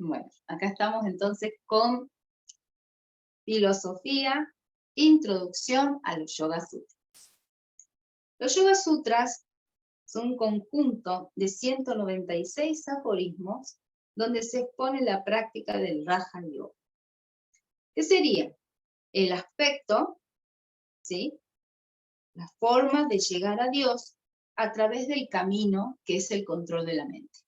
Bueno, acá estamos entonces con filosofía, introducción a los Yoga Sutras. Los Yoga Sutras son un conjunto de 196 aforismos donde se expone la práctica del Raja Yoga. ¿Qué sería? El aspecto, ¿sí? La forma de llegar a Dios a través del camino que es el control de la mente.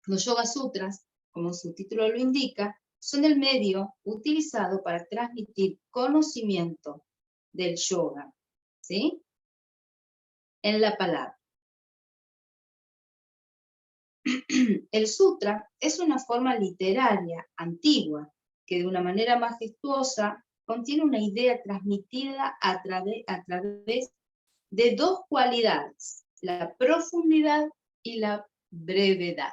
Los Yoga Sutras, como su título lo indica, son el medio utilizado para transmitir conocimiento del yoga, ¿sí? En la palabra. El sutra es una forma literaria antigua que de una manera majestuosa contiene una idea transmitida a través de dos cualidades, la profundidad y la brevedad.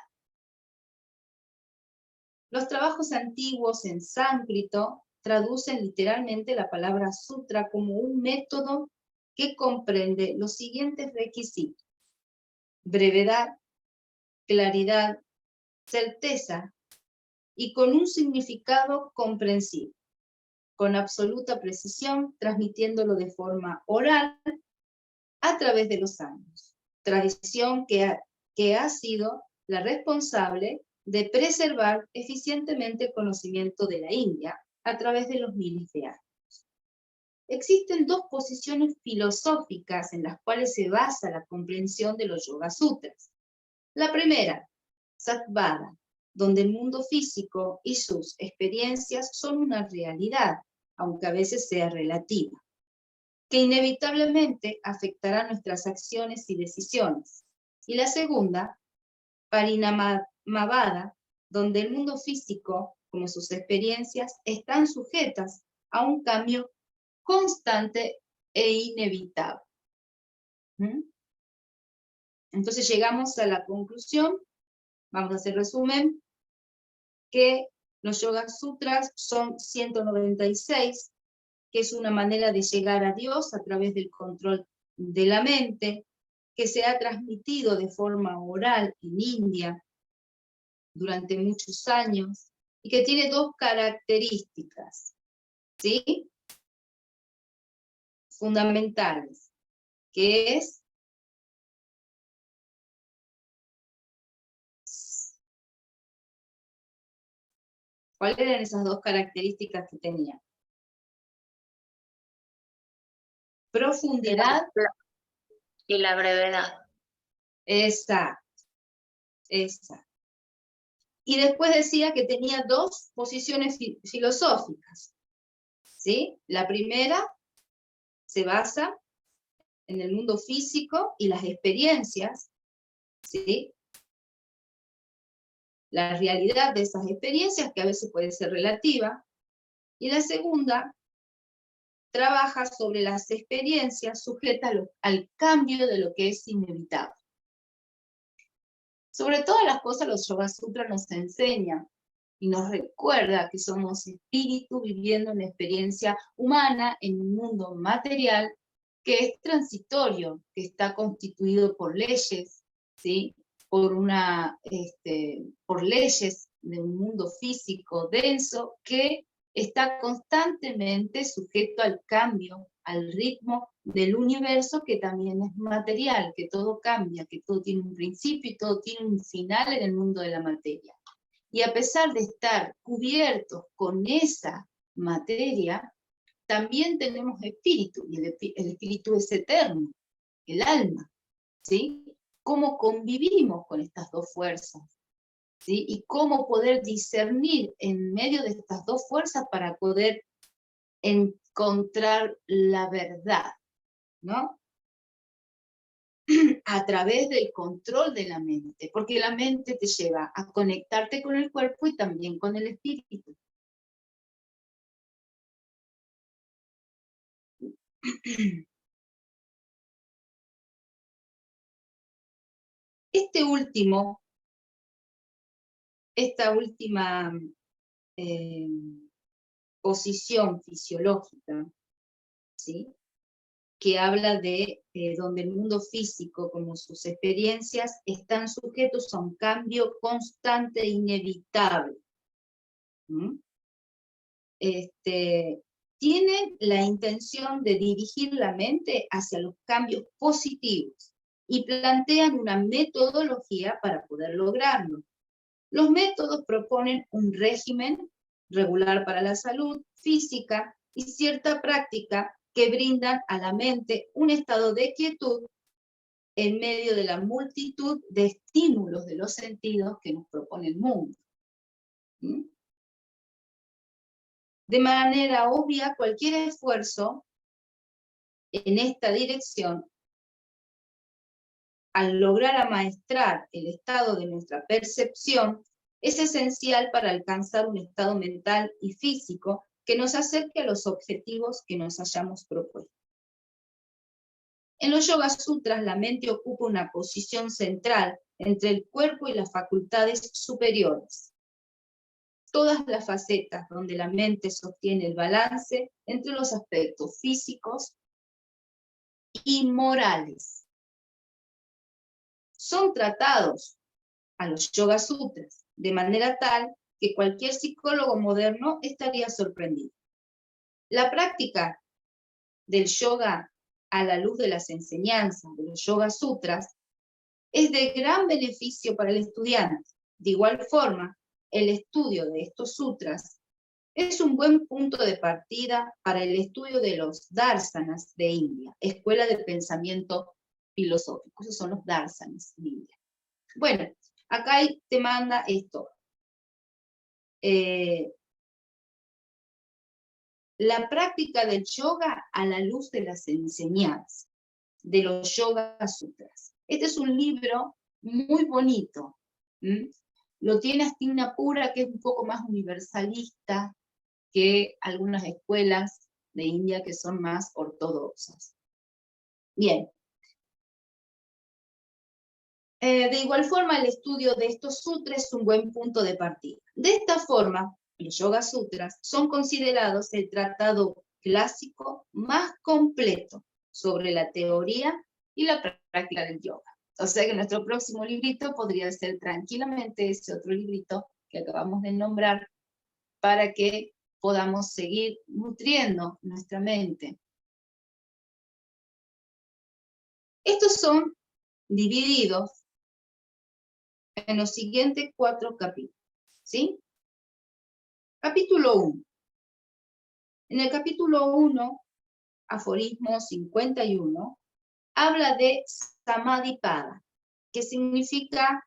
Los trabajos antiguos en sánscrito traducen literalmente la palabra sutra como un método que comprende los siguientes requisitos: brevedad, claridad, certeza y con un significado comprensible, con absoluta precisión, transmitiéndolo de forma oral a través de los años. Tradición que ha sido la responsable de preservar eficientemente el conocimiento de la India a través de los miles de años. Existen dos posiciones filosóficas en las cuales se basa la comprensión de los Yoga Sutras. La primera, Sattvada, donde el mundo físico y sus experiencias son una realidad, aunque a veces sea relativa, que inevitablemente afectará nuestras acciones y decisiones. Y la segunda, Parinamavada, donde el mundo físico, como sus experiencias, están sujetas a un cambio constante e inevitable. Entonces llegamos a la conclusión, vamos a hacer resumen, que los Yoga Sutras son 196, que es una manera de llegar a Dios a través del control de la mente, que se ha transmitido de forma oral en India durante muchos años, y que tiene dos características, ¿sí? Fundamentales, que es ¿cuáles eran esas dos características que tenía? Profundidad y la brevedad. Exacto. Y después decía que tenía dos posiciones filosóficas, ¿sí? La primera se basa en el mundo físico y las experiencias, ¿sí? La realidad de esas experiencias, que a veces puede ser relativa. Y la segunda trabaja sobre las experiencias sujetas al cambio de lo que es inevitable. Sobre todas las cosas, los Yoga Sutras nos enseñan y nos recuerda que somos espíritu viviendo una experiencia humana en un mundo material que es transitorio, que está constituido por leyes, ¿sí? Por leyes de un mundo físico denso que está constantemente sujeto al cambio, al ritmo del universo, que también es material, que todo cambia, que todo tiene un principio y todo tiene un final en el mundo de la materia. Y a pesar de estar cubiertos con esa materia, también tenemos espíritu, y el espíritu es eterno, el alma, ¿sí? ¿Cómo convivimos con estas dos fuerzas? ¿Sí? Y cómo poder discernir en medio de estas dos fuerzas para poder encontrar la verdad, ¿no? A través del control de la mente, porque la mente te lleva a conectarte con el cuerpo y también con el espíritu. Esta última posición fisiológica, ¿sí? que habla de donde el mundo físico, como sus experiencias, están sujetos a un cambio constante e inevitable. ¿Mm? Tienen la intención de dirigir la mente hacia los cambios positivos y plantean una metodología para poder lograrlo. Los métodos proponen un régimen regular para la salud física y cierta práctica que brindan a la mente un estado de quietud en medio de la multitud de estímulos de los sentidos que nos propone el mundo. ¿Mm? De manera obvia, cualquier esfuerzo en esta dirección, al lograr amaestrar el estado de nuestra percepción, es esencial para alcanzar un estado mental y físico que nos acerque a los objetivos que nos hayamos propuesto. En los Yoga Sutras, la mente ocupa una posición central entre el cuerpo y las facultades superiores. Todas las facetas donde la mente sostiene el balance entre los aspectos físicos y morales son tratados a los Yoga Sutras de manera tal que cualquier psicólogo moderno estaría sorprendido. La práctica del yoga a la luz de las enseñanzas de los Yoga Sutras es de gran beneficio para el estudiante. De igual forma, el estudio de estos sutras es un buen punto de partida para el estudio de los dársanas de India, escuela de pensamiento filosófico. Esos son los dársanas de India. Bueno, acá te manda esto. La práctica del yoga a la luz de las enseñanzas de los Yoga Sutras. Este es un libro muy bonito. Lo tiene Astigna Pura, que es un poco más universalista que algunas escuelas de India que son más ortodoxas. Bien. De igual forma, el estudio de estos sutras es un buen punto de partida. De esta forma, los Yoga Sutras son considerados el tratado clásico más completo sobre la teoría y la práctica del yoga. O sea que nuestro próximo librito podría ser tranquilamente ese otro librito que acabamos de nombrar para que podamos seguir nutriendo nuestra mente. Estos son divididos en los siguientes 4 capítulos, ¿sí? Capítulo 1. En el capítulo 1, aforismo 51, habla de Samadhipada, que significa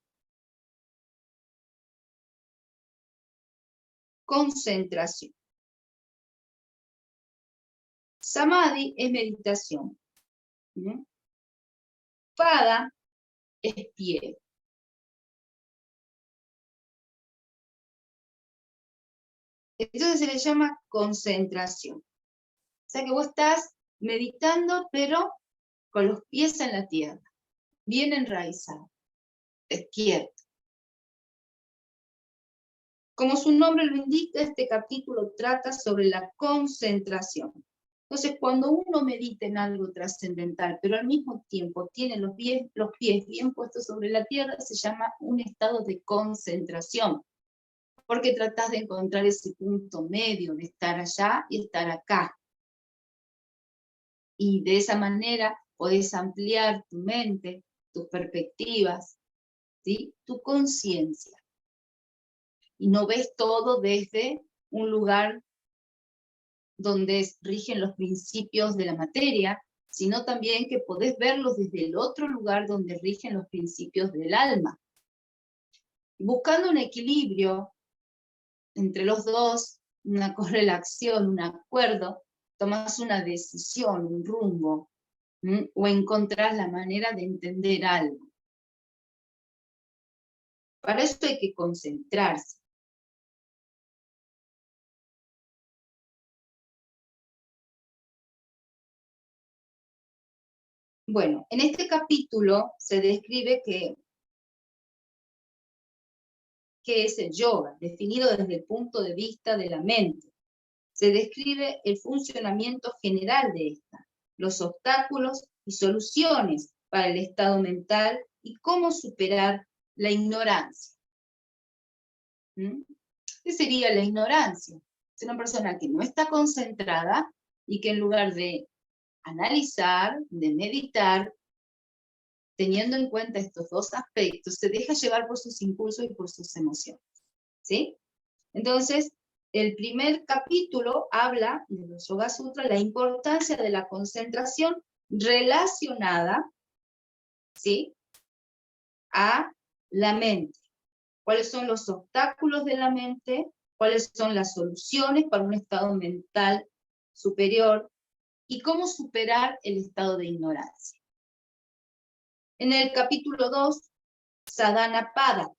concentración. Samadhi es meditación. Pada es pie. Entonces se le llama concentración. O sea que vos estás meditando, pero con los pies en la tierra, bien enraizado, despierto. Como su nombre lo indica, este capítulo trata sobre la concentración. Entonces, cuando uno medita en algo trascendental, pero al mismo tiempo tiene los pies bien puestos sobre la tierra, se llama un estado de concentración. Porque tratás de encontrar ese punto medio, de estar allá y estar acá. Y de esa manera podés ampliar tu mente, tus perspectivas, ¿sí? Tu conciencia. Y no ves todo desde un lugar donde rigen los principios de la materia, sino también que podés verlos desde el otro lugar donde rigen los principios del alma. Buscando un equilibrio entre los dos, una correlación, un acuerdo, tomas una decisión, un rumbo, o encontrás la manera de entender algo. Para eso hay que concentrarse. Bueno, en este capítulo se describe qué es el yoga, definido desde el punto de vista de la mente. Se describe el funcionamiento general de esta, los obstáculos y soluciones para el estado mental y cómo superar la ignorancia. ¿Qué sería la ignorancia? Es una persona que no está concentrada y que en lugar de analizar, de meditar, teniendo en cuenta estos dos aspectos, se deja llevar por sus impulsos y por sus emociones. ¿Sí? Entonces, el primer capítulo habla de los Yoga Sutras, la importancia de la concentración relacionada, ¿sí?, a la mente. ¿Cuáles son los obstáculos de la mente? ¿Cuáles son las soluciones para un estado mental superior? ¿Y cómo superar el estado de ignorancia? En el capítulo 2, Sadhana Pada,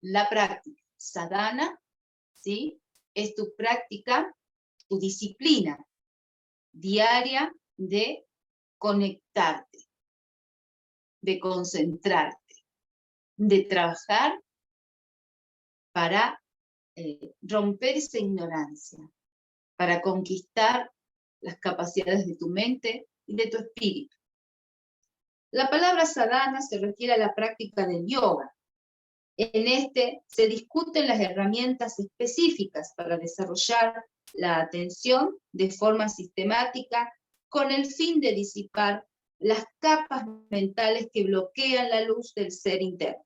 la práctica. Sadhana, ¿sí?, es tu práctica, tu disciplina diaria de conectarte, de concentrarte, de trabajar para romper esa ignorancia, para conquistar las capacidades de tu mente y de tu espíritu. La palabra sadhana se refiere a la práctica del yoga. En este se discuten las herramientas específicas para desarrollar la atención de forma sistemática con el fin de disipar las capas mentales que bloquean la luz del ser interno.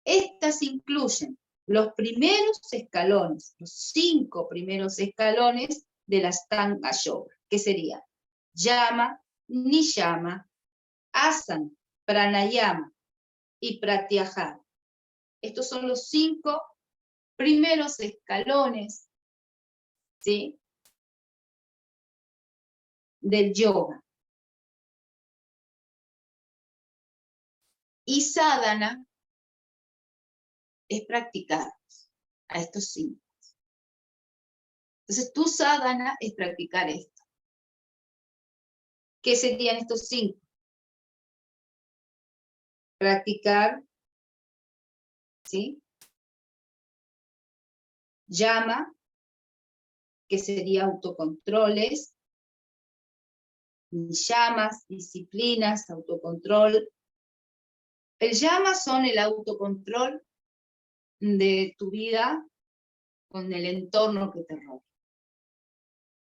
Estas incluyen los primeros escalones, los 5 primeros escalones de la Ashtanga Yoga, que serían Yama, Niyama, Asana, Pranayama y Pratyahara. Estos son los 5 primeros escalones, ¿sí?, del yoga. Y sadhana es practicar a estos 5. Entonces, tu sadhana es practicar esto. ¿Qué serían estos 5? Practicar, ¿sí?, Yama, que sería autocontroles, Niyamas, disciplinas, autocontrol. El Yama son el autocontrol de tu vida con el entorno que te rodea.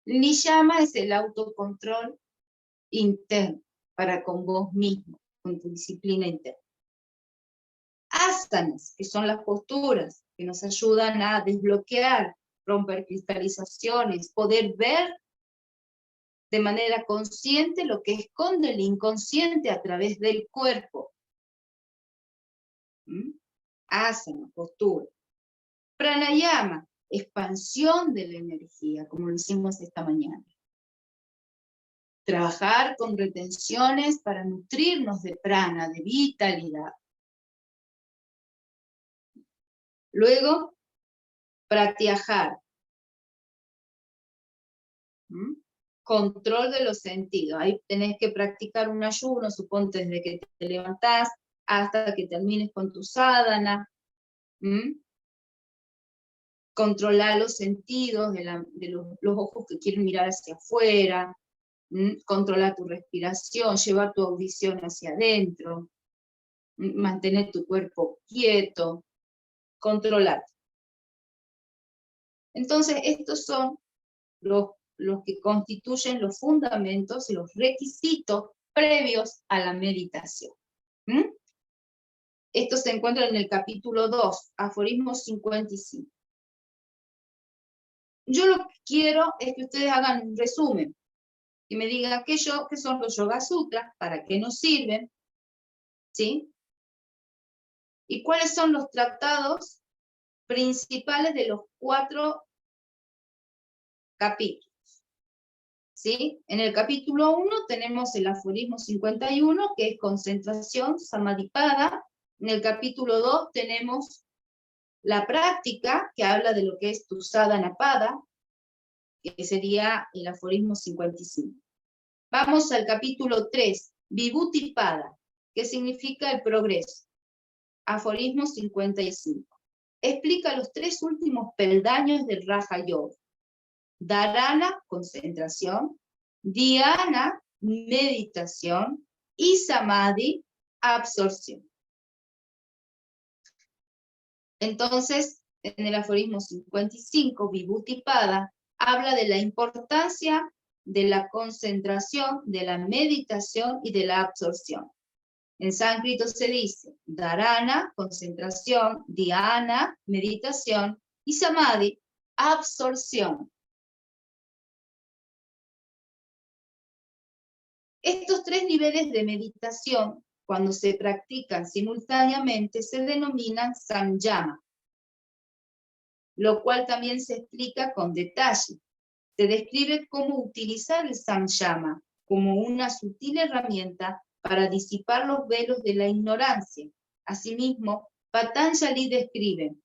Niyama es el autocontrol interno, para con vos mismo, con tu disciplina interna. Asanas, que son las posturas, que nos ayudan a desbloquear, romper cristalizaciones, poder ver de manera consciente lo que esconde el inconsciente a través del cuerpo. Asana, postura. Pranayama, expansión de la energía, como lo hicimos esta mañana. Trabajar con retenciones para nutrirnos de prana, de vitalidad. Luego, pratyahara. Control de los sentidos. Ahí tenés que practicar un ayuno, suponte desde que te levantás hasta que termines con tu sadhana. Controlar los sentidos de los ojos que quieren mirar hacia afuera. Controlar tu respiración, llevar tu audición hacia adentro. Mantener tu cuerpo quieto. Controlar. Entonces, estos son los que constituyen los fundamentos, los requisitos previos a la meditación. Esto se encuentra en el capítulo 2, aforismo 55. Yo lo que quiero es que ustedes hagan un resumen, y me digan qué son los Yoga Sutras, para qué nos sirven, ¿sí? Y cuáles son los tratados principales de los 4 capítulos. ¿Sí? En el capítulo 1 tenemos el aforismo 51, que es concentración, samadhipada. En el capítulo 2 tenemos la práctica, que habla de lo que es tu sadhana pada, que sería el aforismo 55. Vamos al capítulo 3, vibhuti pada, que significa el progreso. Aforismo 55. Explica los 3 últimos peldaños del Raja Yoga. Dharana, concentración. dhyana, meditación, y samadhi, absorción. Entonces, en el aforismo 55, Vibhuti-pada habla de la importancia de la concentración, de la meditación y de la absorción. En sánscrito se dice dharana, concentración, dhyana, meditación, y samadhi, absorción. Estos tres niveles de meditación, cuando se practican simultáneamente, se denominan samyama, lo cual también se explica con detalle. Se describe cómo utilizar el samyama como una sutil herramienta para disipar los velos de la ignorancia. Asimismo, Patanjali describe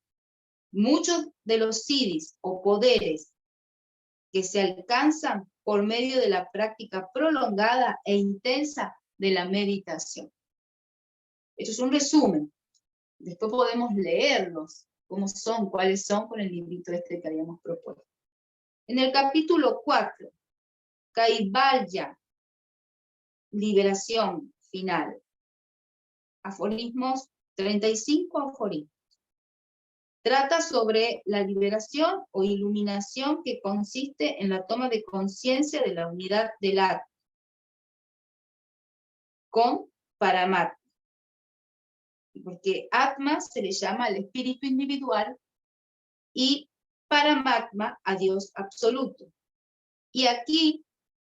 muchos de los siddhis o poderes que se alcanzan por medio de la práctica prolongada e intensa de la meditación. Esto es un resumen. Después podemos leerlos, cómo son, cuáles son, con el librito este que habíamos propuesto. En el capítulo 4, Kaivalya, liberación final. Aforismos, 35 aforismos. Trata sobre la liberación o iluminación que consiste en la toma de conciencia de la unidad del Atma con Paramatma. Porque Atma se le llama al espíritu individual y Paramatma a Dios absoluto. Y aquí,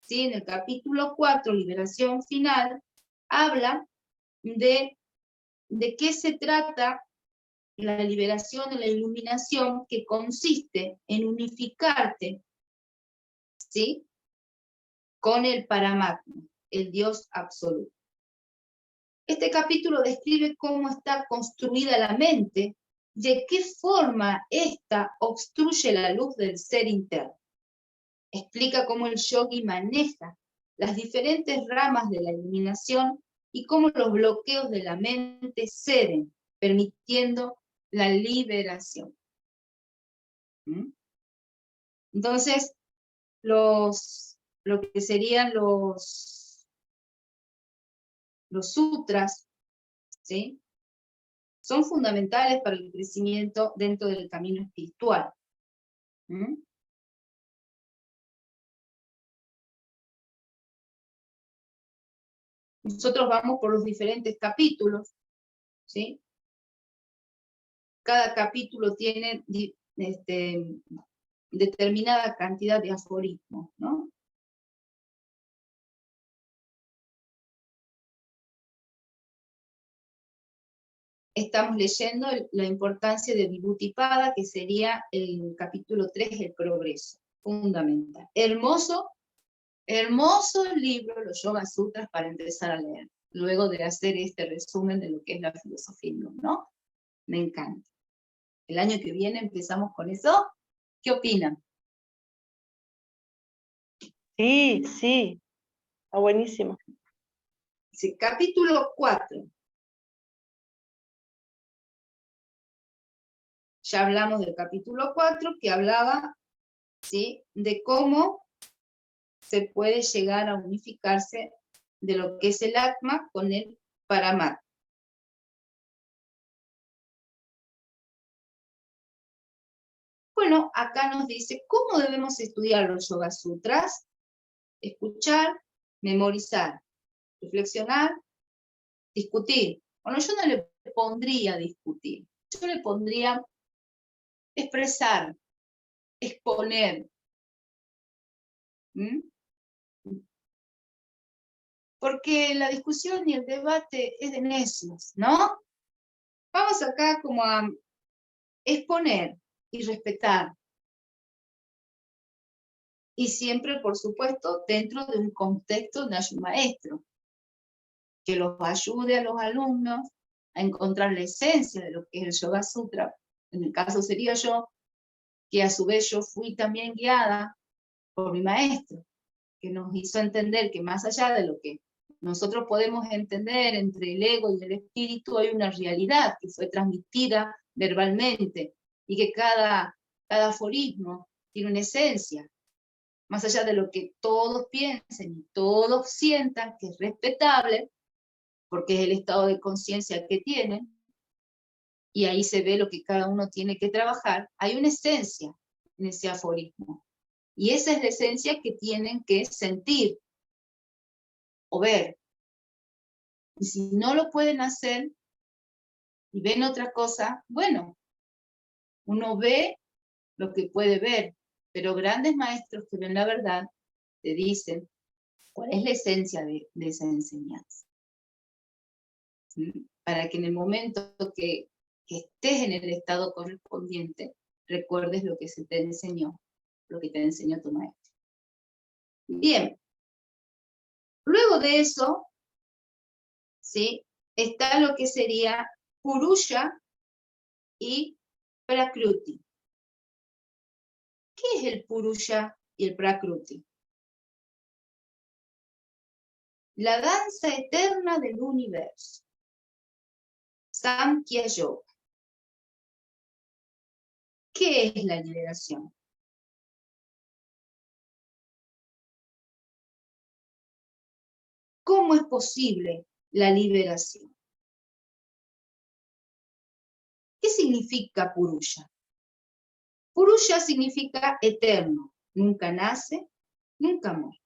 ¿sí?, en el capítulo 4, liberación final, habla de qué se trata la liberación o la iluminación, que consiste en unificarte, ¿sí?, con el Paramatma, el Dios absoluto. Este capítulo describe cómo está construida la mente, de qué forma ésta obstruye la luz del ser interno. Explica cómo el yogi maneja las diferentes ramas de la iluminación y cómo los bloqueos de la mente ceden, permitiendo la liberación. Entonces, lo que serían los sutras, ¿sí?, son fundamentales para el crecimiento dentro del camino espiritual. Nosotros vamos por los diferentes capítulos, ¿sí? Cada capítulo tiene determinada cantidad de aforismos, ¿no? Estamos leyendo la importancia de Vibhuti-pada, que sería el capítulo 3, el progreso, fundamental. Hermoso, hermoso libro, los Yoga Sutras, para empezar a leer, luego de hacer este resumen de lo que es la filosofía hindú, ¿no? Me encanta. El año que viene empezamos con eso. ¿Qué opinan? Sí, sí, está buenísimo. Sí, capítulo 4. Ya hablamos del capítulo 4, que hablaba, ¿sí?, de cómo se puede llegar a unificarse de lo que es el Atma con el Paramatma. Bueno, acá nos dice cómo debemos estudiar los Yoga Sutras: escuchar, memorizar, reflexionar, discutir. Bueno, yo no le pondría discutir, yo le pondría expresar, exponer. Porque la discusión y el debate es de necios, ¿no? Vamos acá como a exponer y respetar. Y siempre, por supuesto, dentro de un contexto de un maestro, que los ayude a los alumnos a encontrar la esencia de lo que es el Yoga Sutra. En el caso sería yo, que a su vez yo fui también guiada por mi maestro, que nos hizo entender que más allá de lo que nosotros podemos entender entre el ego y el espíritu, hay una realidad que fue transmitida verbalmente, y que cada aforismo tiene una esencia. más allá de lo que todos piensen y todos sientan que es respetable, porque es el estado de conciencia que tienen, y ahí se ve lo que cada uno tiene que trabajar, hay una esencia en ese aforismo. Y esa es la esencia que tienen que sentir o ver. Y si no lo pueden hacer y ven otra cosa, bueno, uno ve lo que puede ver, pero grandes maestros que ven la verdad te dicen cuál es la esencia de esa enseñanza. ¿Sí? Para que en el momento que estés en el estado correspondiente, recuerdes lo que se te enseñó, lo que te enseñó tu maestro. Bien, luego de eso, ¿sí? Está lo que sería Purusha y Prakruti. ¿Qué es el Purusha y el Prakruti? La danza eterna del universo. Samkhya Yoga. ¿Qué es la liberación? ¿Cómo es posible la liberación? ¿Qué significa Purusha? Purusha significa eterno, nunca nace, nunca muere.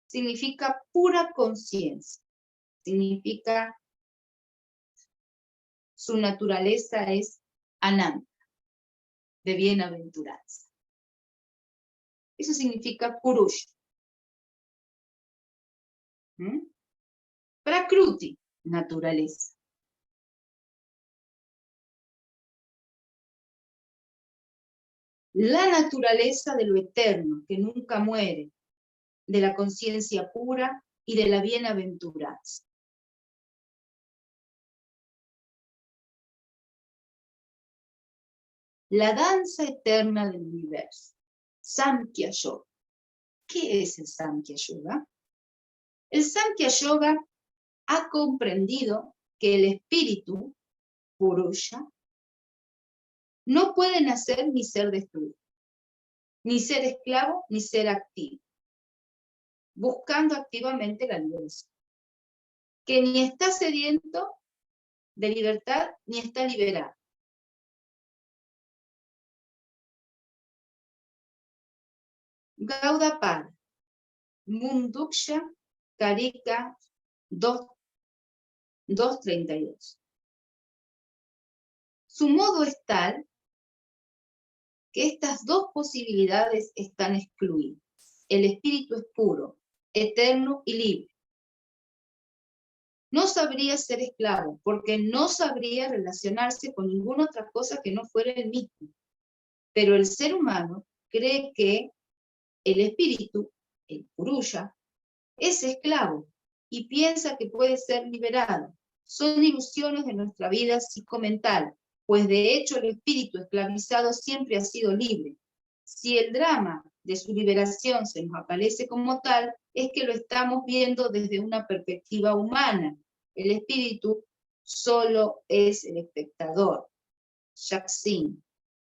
Significa pura conciencia, significa su naturaleza es ananta, de bienaventuranza. Eso significa Purusha. Prakruti, naturaleza. La naturaleza de lo eterno, que nunca muere, de la conciencia pura y de la bienaventuranza. La danza eterna del universo. Samkhya Yoga. ¿Qué es el Samkhya Yoga? El Samkhya Yoga ha comprendido que el espíritu, Purusha, no puede nacer ni ser destruido, ni ser esclavo, ni ser activo, buscando activamente la liberación. Que ni está sediento de libertad, ni está liberado. Gaudapada, Munduksha, Karika 2.32. Su modo es tal que estas dos posibilidades están excluidas. El espíritu es puro, eterno y libre. No sabría ser esclavo, porque no sabría relacionarse con ninguna otra cosa que no fuera el mismo. Pero el ser humano cree que el espíritu, el Purusha, es esclavo y piensa que puede ser liberado. Son ilusiones de nuestra vida psicomental, pues de hecho el espíritu esclavizado siempre ha sido libre. Si el drama de su liberación se nos aparece como tal, es que lo estamos viendo desde una perspectiva humana. El espíritu solo es el espectador, Shaksin.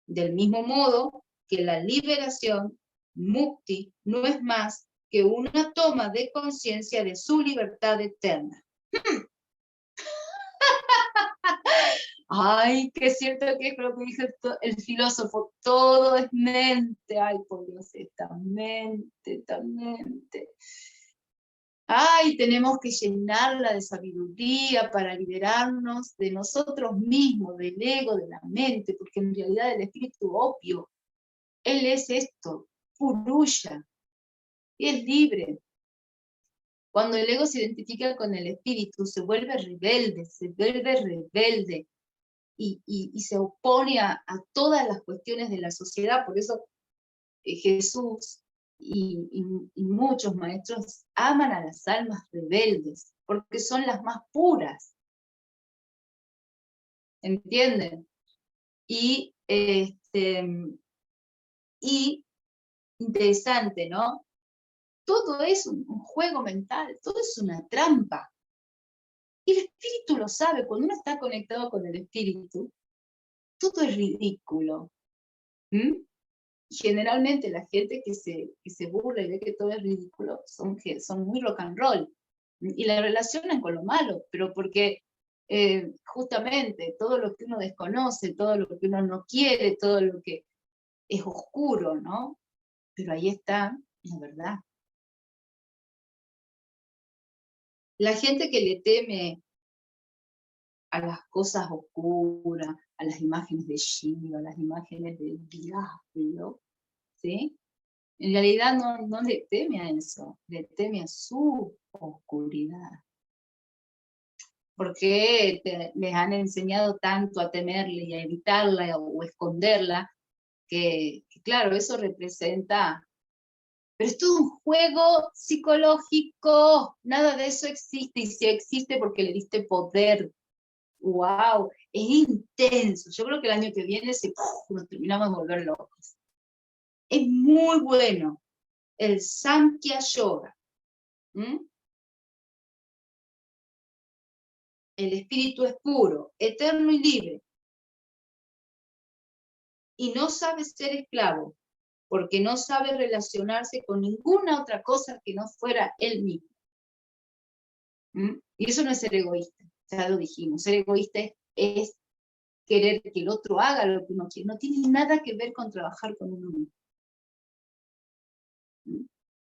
Del mismo modo que la liberación, Mukti, no es más que una toma de conciencia de su libertad eterna. Ay, qué cierto que es lo que dijo el filósofo, todo es mente. Ay, por Dios, esta mente. Ay, tenemos que llenarla de sabiduría para liberarnos de nosotros mismos, del ego, de la mente, porque en realidad el espíritu opio, él es esto, Purusha, y es libre. Cuando el ego se identifica con el espíritu, se vuelve rebelde, y se opone a todas las cuestiones de la sociedad. Por eso Jesús y muchos maestros aman a las almas rebeldes, porque son las más puras. ¿Entienden? Y interesante, ¿no? Todo es un juego mental, todo es una trampa. Y el espíritu lo sabe, cuando uno está conectado con el espíritu, todo es ridículo. Generalmente la gente que se burla y ve que todo es ridículo son muy rock and roll. Y la relacionan con lo malo, pero porque justamente todo lo que uno desconoce, todo lo que uno no quiere, todo lo que es oscuro, ¿no? Pero ahí está la verdad. La gente que le teme a las cosas oscuras, a las imágenes de Shiva, a las imágenes del diablo, ¿sí? En realidad no le teme a eso, le teme a su oscuridad. Porque les han enseñado tanto a temerle y a evitarla o esconderla, que claro, eso representa. Pero es todo un juego psicológico, nada de eso existe, y si existe porque le diste poder. ¡Wow! Es intenso. Yo creo que el año que viene nos terminamos de volver locos. Es muy bueno el Samkhya Yoga. El espíritu es puro, eterno y libre. Y no sabe ser esclavo, porque no sabe relacionarse con ninguna otra cosa que no fuera él mismo. Y eso no es ser egoísta, ya lo dijimos. Ser egoísta es querer que el otro haga lo que uno quiere. No tiene nada que ver con trabajar con uno mismo.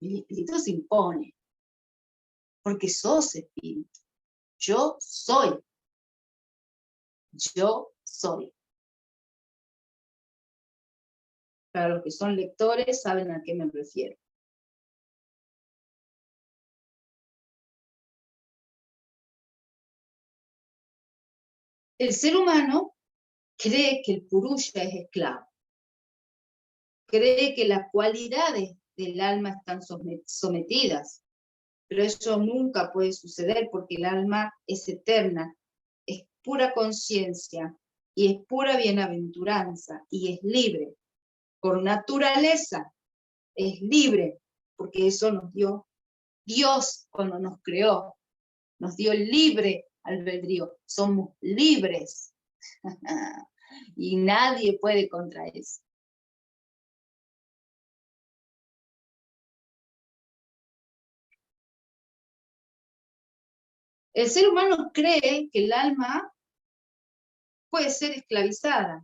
El espíritu se impone, porque sos espíritu. Yo soy. Yo soy. Para los que son lectores saben a qué me refiero. El ser humano cree que el Purusha es esclavo. Cree que las cualidades del alma están sometidas. Pero eso nunca puede suceder porque el alma es eterna, es pura conciencia y es pura bienaventuranza y es libre. Por naturaleza es libre, porque eso nos dio Dios cuando nos creó. Nos dio libre albedrío. Somos libres. Y nadie puede contra eso. El ser humano cree que el alma puede ser esclavizada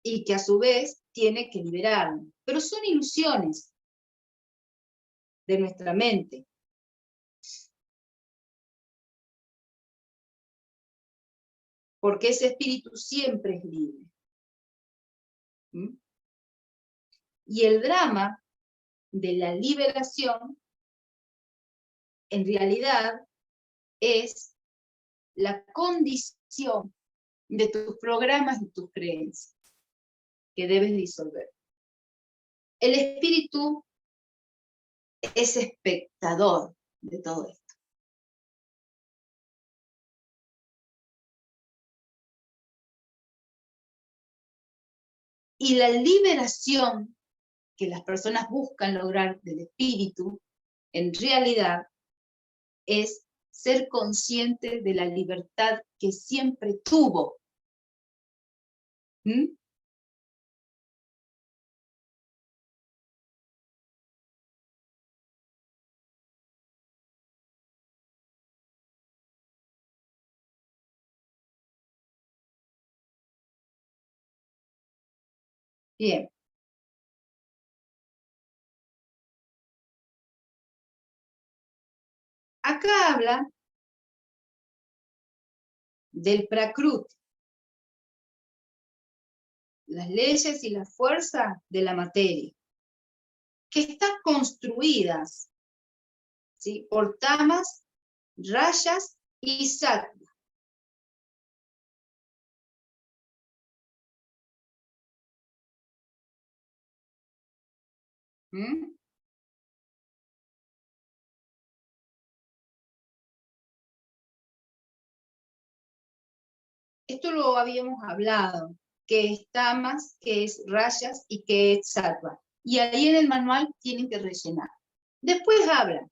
y que a su vez tiene que liberarlo. Pero son ilusiones de nuestra mente. Porque ese espíritu siempre es libre. Y el drama de la liberación, en realidad, es la condición de tus programas y tus creencias que debes disolver. El espíritu es espectador de todo esto. Y la liberación que las personas buscan lograr del espíritu, en realidad, es ser consciente de la libertad que siempre tuvo. Bien. Acá habla del Prakriti, las leyes y la fuerza de la materia, que están construidas, ¿sí?, por tamas, rayas y sattva. Esto lo habíamos hablado, que es tamas, que es rayas y que es sattva. Y ahí en el manual tienen que rellenar. Después habla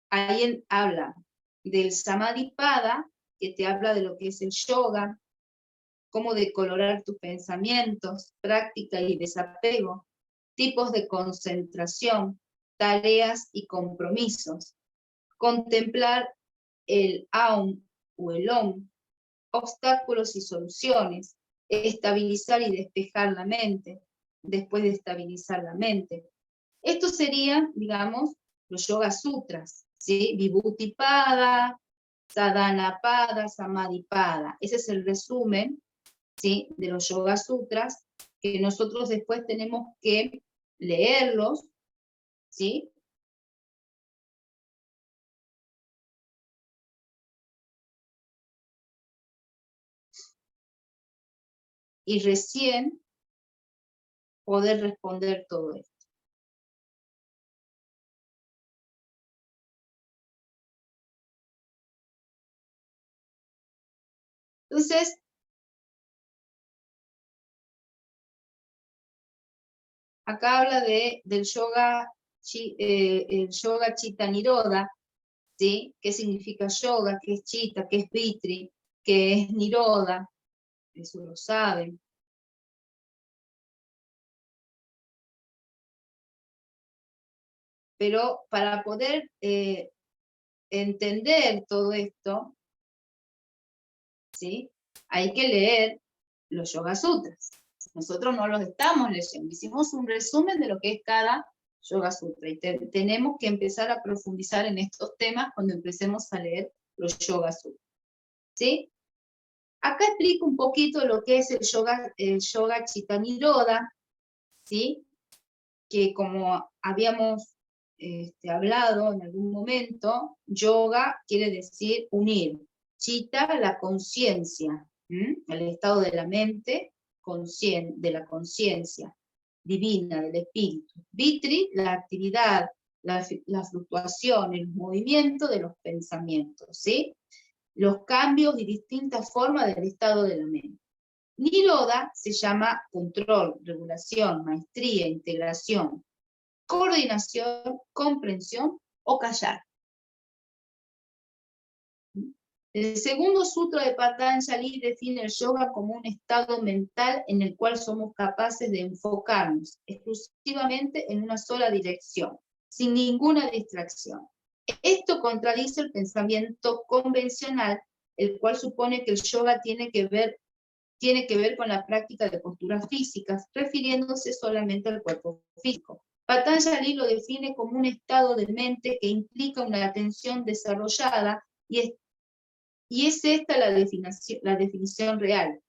ahí habla del Samadhipada, que te habla de lo que es el yoga, cómo decolorar tus pensamientos, práctica y desapego, tipos de concentración, tareas y compromisos, contemplar el Aum o el Om, obstáculos y soluciones, estabilizar y despejar la mente, después de estabilizar la mente. Estos serían, digamos, los Yoga Sutras, ¿sí? Vibhuti-pada, Sadhana-pada, Samadhi-pada. Ese es el resumen, ¿sí?, de los Yoga Sutras, que nosotros después tenemos que leerlos, ¿sí? Y recién poder responder todo esto. Entonces, acá habla del yoga, el yoga Chitta Nirodha, ¿sí? ¿Qué significa yoga? ¿Qué es Chitta? ¿Qué es Vitri? ¿Qué es Nirodha? Eso lo saben. Pero para poder entender todo esto, ¿sí?, hay que leer los Yoga Sutras. Nosotros no los estamos leyendo, hicimos un resumen de lo que es cada Yoga Sutra, y tenemos que empezar a profundizar en estos temas cuando empecemos a leer los Yoga Sutras, ¿sí? Acá explico un poquito lo que es el yoga Chitta Nirodha, ¿sí? Que como habíamos hablado en algún momento, yoga quiere decir unir. Chitta, la conciencia, el estado de la mente, de la conciencia divina, del espíritu. Vitri, la actividad, la fluctuación, el movimiento de los pensamientos, ¿sí? Los cambios y distintas formas del estado de la mente. Nirodha se llama control, regulación, maestría, integración, coordinación, comprensión o callar. El segundo sutra de Patanjali define el yoga como un estado mental en el cual somos capaces de enfocarnos exclusivamente en una sola dirección, sin ninguna distracción. Esto contradice el pensamiento convencional, el cual supone que el yoga tiene que ver con la práctica de posturas físicas, refiriéndose solamente al cuerpo físico. Patanjali lo define como un estado de mente que implica una atención desarrollada, y es esta la definición real.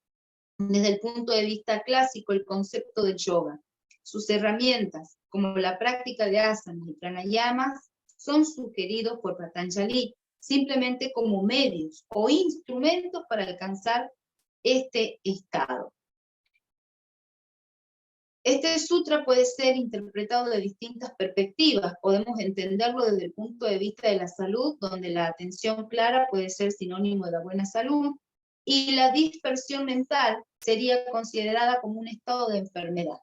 Desde el punto de vista clásico, el concepto del yoga, sus herramientas, como la práctica de asanas y pranayamas, son sugeridos por Patanjali simplemente como medios o instrumentos para alcanzar este estado. Este sutra puede ser interpretado de distintas perspectivas. Podemos entenderlo desde el punto de vista de la salud, donde la atención clara puede ser sinónimo de la buena salud, y la dispersión mental sería considerada como un estado de enfermedad,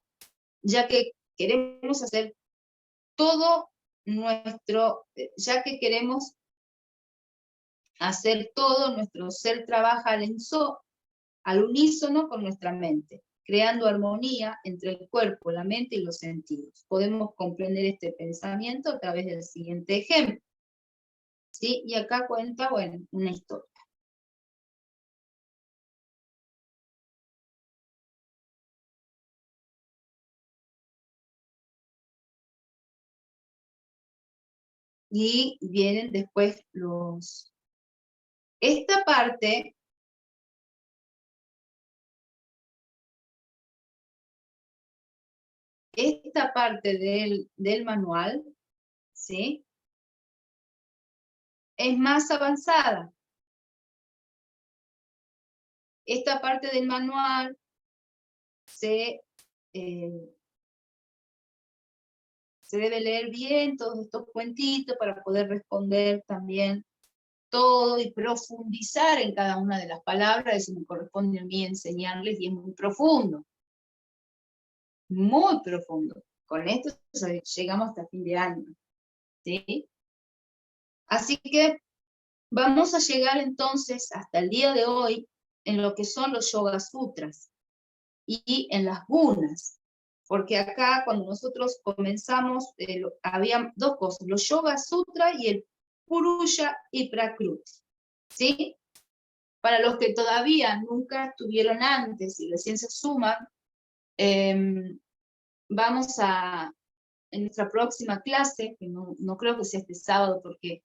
ya que queremos hacer todo nuestro ser trabaja al unísono con nuestra mente, creando armonía entre el cuerpo, la mente y los sentidos. Podemos comprender este pensamiento a través del siguiente ejemplo, ¿sí? Y acá cuenta, bueno, una historia. Y vienen después Esta parte del manual, ¿sí?, es más avanzada. Esta parte del manual se debe leer bien todos estos cuentitos para poder responder también todo y profundizar en cada una de las palabras. Eso me corresponde a mí enseñarles, y es muy profundo. Muy profundo. Con esto llegamos hasta fin de año, ¿sí? Así que vamos a llegar entonces hasta el día de hoy en lo que son los Yoga Sutras y en las gunas. Porque acá cuando nosotros comenzamos, había dos cosas, los Yoga Sutra y el Purusha y Prakruti. ¿Sí? Para los que todavía nunca estuvieron antes y recién se suman, vamos a, en nuestra próxima clase, que no creo que sea este sábado porque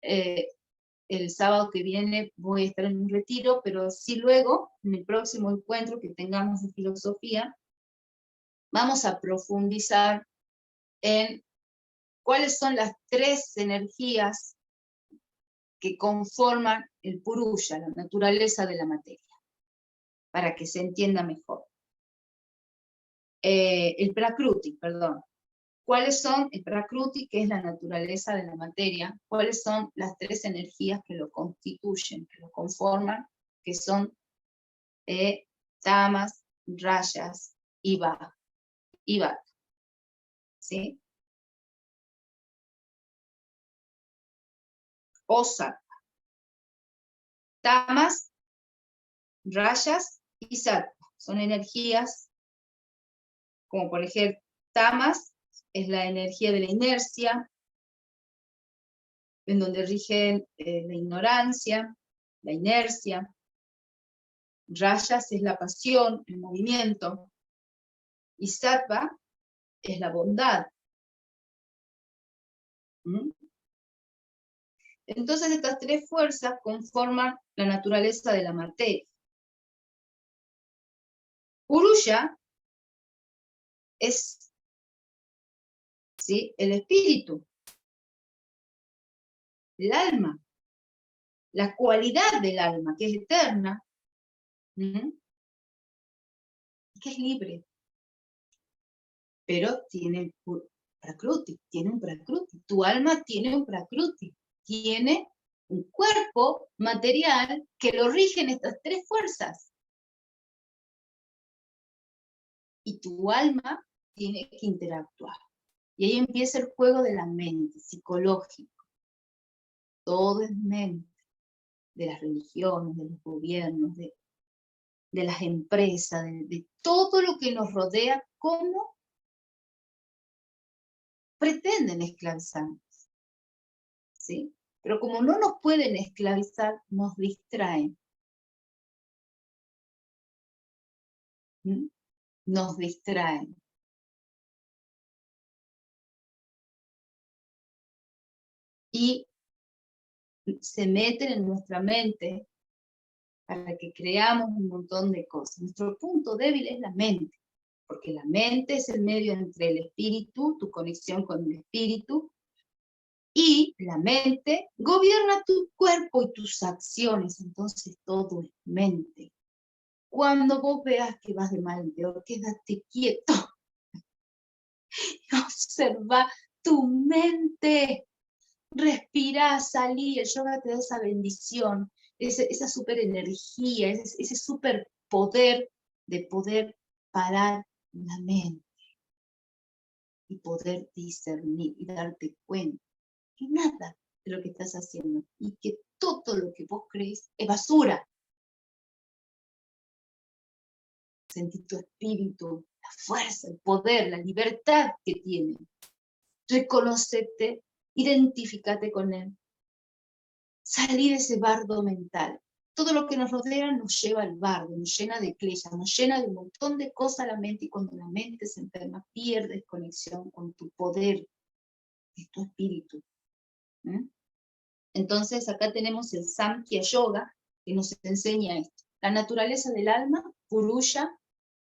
el sábado que viene voy a estar en un retiro, pero sí luego, en el próximo encuentro que tengamos de filosofía, vamos a profundizar en cuáles son las tres energías que conforman el Purusha, la naturaleza de la materia, para que se entienda mejor. El Prakruti, perdón. ¿Cuáles son el Prakruti, que es la naturaleza de la materia? ¿Cuáles son las tres energías que lo constituyen, que lo conforman? Que son tamas, rayas y vata. ¿Sí? O sattva. Tamas, rayas y sattva. Son energías, como por ejemplo, tamas es la energía de la inercia, en donde rigen la ignorancia, la inercia. Rayas es la pasión, el movimiento. Y sattva es la bondad. Entonces estas tres fuerzas conforman la naturaleza de la materia. Purusha es, ¿sí?, el espíritu, el alma, la cualidad del alma, que es eterna, y que es libre, pero tiene prakruti, tiene un prakruti. Tu alma tiene un prakruti, tiene un cuerpo material que lo rigen estas tres fuerzas. Y tu alma tiene que interactuar. Y ahí empieza el juego de la mente, psicológico. Todo es mente, de las religiones, de los gobiernos, de las empresas, de todo lo que nos rodea, cómo pretenden esclavizarnos. ¿Sí? Pero como no nos pueden esclavizar, nos distraen. Nos distraen. Y se meten en nuestra mente para que creamos un montón de cosas. Nuestro punto débil es la mente, porque la mente es el medio entre el espíritu, tu conexión con el espíritu, y la mente gobierna tu cuerpo y tus acciones, entonces todo es mente. Cuando vos veas que vas de mal en peor, quédate quieto y observa tu mente. Respira, salí, el yoga te da esa bendición, esa super energía, ese super poder de poder parar la mente y poder discernir y darte cuenta que nada de lo que estás haciendo y que todo lo que vos crees es basura. Sentí tu espíritu, la fuerza, el poder, la libertad que tiene. Reconócete, identifícate con él. Salí de ese bardo mental. Todo lo que nos rodea nos lleva al bardo, nos llena de cleyas, nos llena de un montón de cosas a la mente, y cuando la mente se enferma, pierdes conexión con tu poder, que es tu espíritu. Entonces acá tenemos el Samkhya Yoga, que nos enseña esto. La naturaleza del alma, Purusha,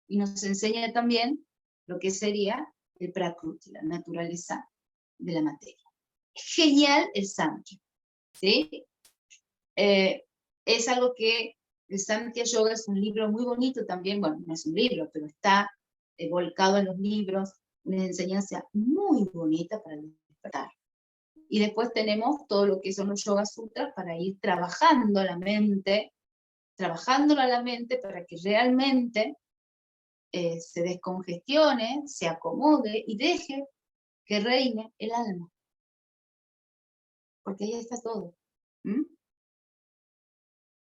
y nos enseña también lo que sería el Prakruti, la naturaleza de la materia. Genial el Samkhya, ¿sí? Es algo que el Samkhya Yoga es un libro muy bonito también, bueno, no es un libro, pero está volcado en los libros, una enseñanza muy bonita para despertar. Y después tenemos todo lo que son los Yoga Sutras para ir trabajando la mente, trabajándola la mente para que realmente se descongestione, se acomode y deje que reine el alma. porque ahí está todo. ¿Mm?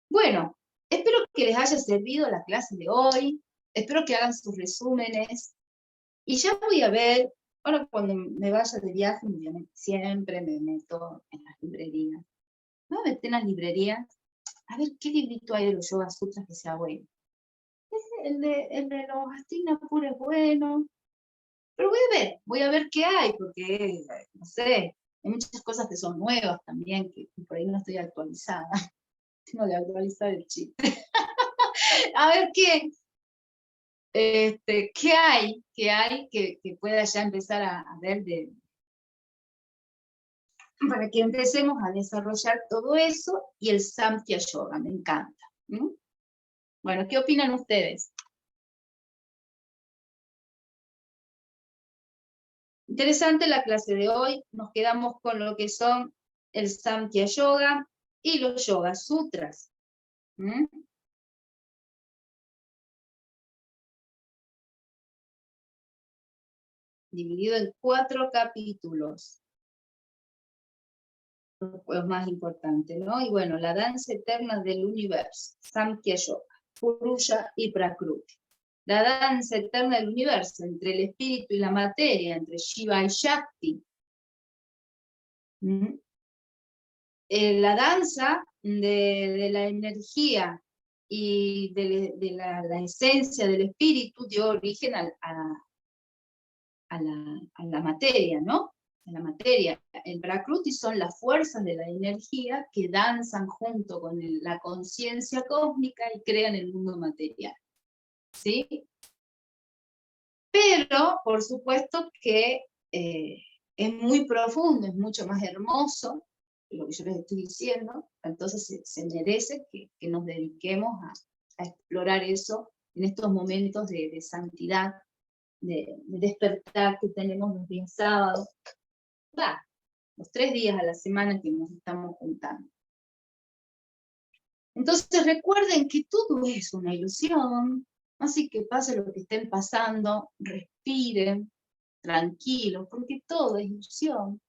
Bueno, espero que les haya servido la clase de hoy, espero que hagan sus resúmenes, y ya voy a ver, ahora cuando me vaya de viaje, siempre me meto en las librerías. Me voy a meter en las librerías, a ver qué librito hay de los Yoga Sutras que sea bueno. El de los Hastinapura es bueno, pero voy a ver qué hay, porque, no sé, hay muchas cosas que son nuevas también, que por ahí no estoy actualizada. Tengo que actualizar el chip. A ver qué hay que pueda ya empezar a ver para que empecemos a desarrollar todo eso, y el Samkhya Yoga, me encanta. ¿Mm? Bueno, ¿qué opinan ustedes? Interesante la clase de hoy, nos quedamos con lo que son el Samkhya Yoga y los Yoga Sutras. ¿Mm? Dividido en 4 capítulos. Los más importantes, ¿no? Y bueno, la danza eterna del universo, Samkhya Yoga, Purusha y Prakruti. La danza eterna del universo, entre el espíritu y la materia, entre Shiva y Shakti. ¿Mm? La danza de la energía y de la esencia del espíritu dio origen a la materia, ¿no? A la materia. El Prakruti son las fuerzas de la energía que danzan junto con la conciencia cósmica y crean el mundo material. ¿Sí? Pero, por supuesto que es muy profundo, es mucho más hermoso lo que yo les estoy diciendo, entonces se merece que nos dediquemos a explorar eso en estos momentos de santidad, de despertar que tenemos los días sábados, los 3 días a la semana que nos estamos juntando. Entonces recuerden que todo es una ilusión, así que pase lo que estén pasando, respiren, tranquilos, porque todo es ilusión.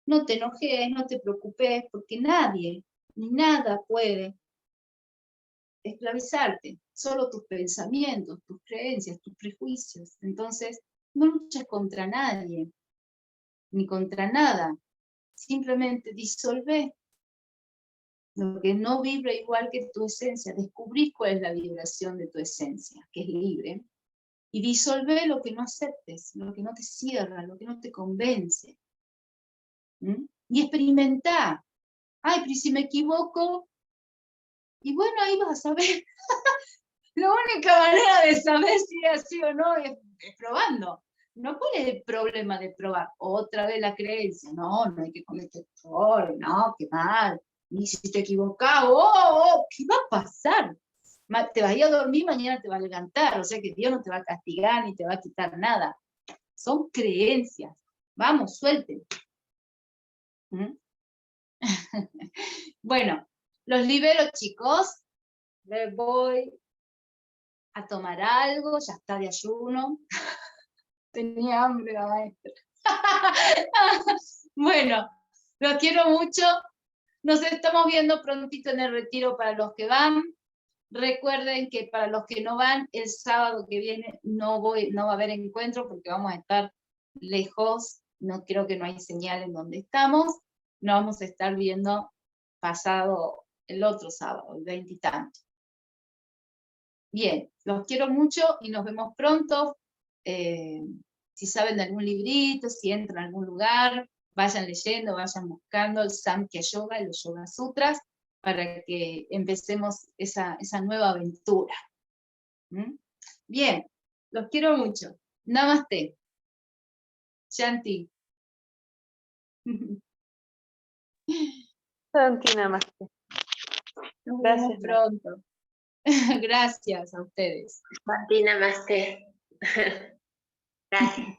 No te enojes, no te preocupes, porque nadie ni nada puede esclavizarte, solo tus pensamientos, tus creencias, tus prejuicios. Entonces, no luches contra nadie, ni contra nada, simplemente disolvé lo que no vibra igual que tu esencia, descubrís cuál es la vibración de tu esencia, que es libre, y disolvé lo que no aceptes, lo que no te cierra, lo que no te convence. ¿Mm? Y experimentá. Ay, pero si me equivoco, y bueno, ahí vas a saber. La única manera de saber si es así o no es probando. No, ¿cuál es el problema de probar? Otra vez la creencia. No, no hay que cometer errores, no, qué mal. Ni si te equivocas, ¿qué va a pasar? Te vas a ir a dormir, mañana te vas a levantar, o sea que Dios no te va a castigar ni te va a quitar nada. Son creencias. Vamos, suelten. ¿Mm? Bueno, los libero, chicos. Les voy a tomar algo, ya está de ayuno. Tenía hambre la maestra. Bueno, los quiero mucho. Nos estamos viendo prontito en el retiro para los que van. Recuerden que para los que no van, el sábado que viene no va a haber encuentro porque vamos a estar lejos. No creo que no hay señal en donde estamos. Nos vamos a estar viendo pasado el otro sábado, el 20 y tanto. Bien, los quiero mucho y nos vemos pronto. Si saben de algún librito, si entran a algún lugar, vayan leyendo, vayan buscando el Samkhya Yoga y los Yoga Sutras para que empecemos esa nueva aventura. ¿Mm? Bien, los quiero mucho. Namaste. Shanti. Santi, namaste. Nos Gracias. vemos pronto. Gracias a ustedes. Martina, namaste. Gracias.